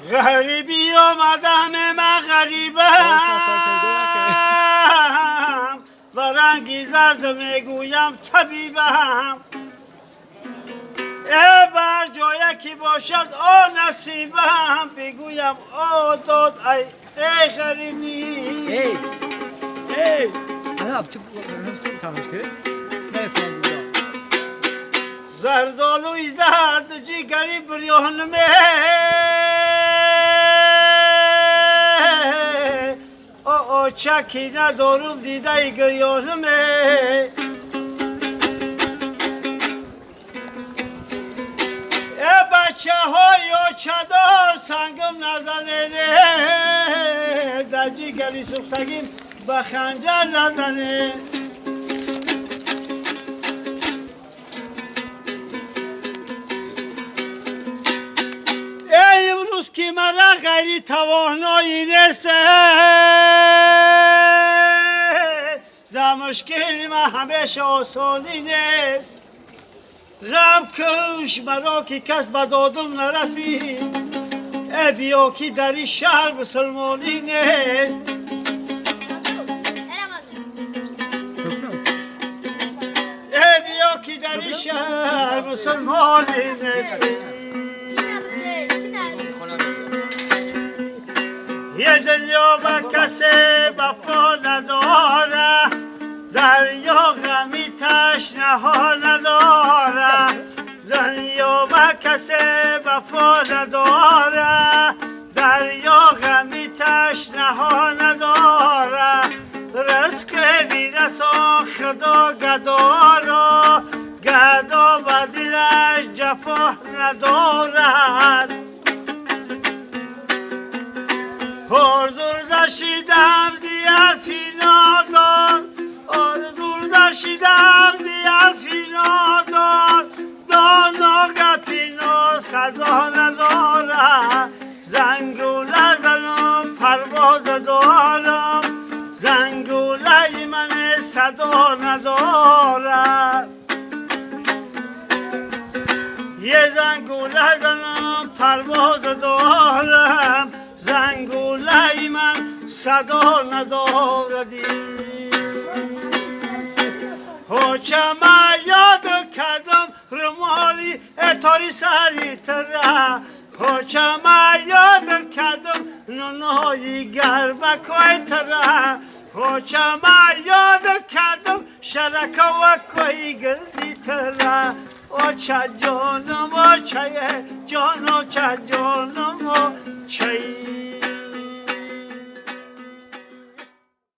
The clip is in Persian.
غریبی آمدم من غریبم و رنگی زرد میگویم طبیبم بر جای کی باشد آن نصیبم بگویم آ داد ای غریبی ای Arap çok tanıştı. Ne falan زردالوی زرد جگری بریانمه چکی ندارم دیده گریانمه بچه های چدار سنگم نزنه در جگری سوختگیم به خنجر نزنه امروز که مرا غیری توانایی نیست در مشکل من همیشه آسانی نیست غم کش مرا که کس به دادم نرسید بیا که در این شهر مسلمانی نیست بیا که در این شهر مسلمانی نیست یه دنیا با کسی وفا نداره دریا غمی تشنه ها نداره دنیا با کسی وفا نداره دریا غمی تشنه ها نداره رزق بیرسان خدا گدارا گدا و دلش جفا ندارد آرزو داشتم دیافی نادان آرزو داشتم دیافی نادان دانا گپینا سزا نداره زنگوله زنم پرواز دارم زنگوله من صدا نداره یه زنگوله زنم پرواز دارم زنگوله من صدا نداردی چما یاد کردم رمالی اتاری سری تره چما یاد کردم نونایی گربکای تره چما یاد کردم شرکا و کوی گردی تره چه جانم چه جانم چه جانم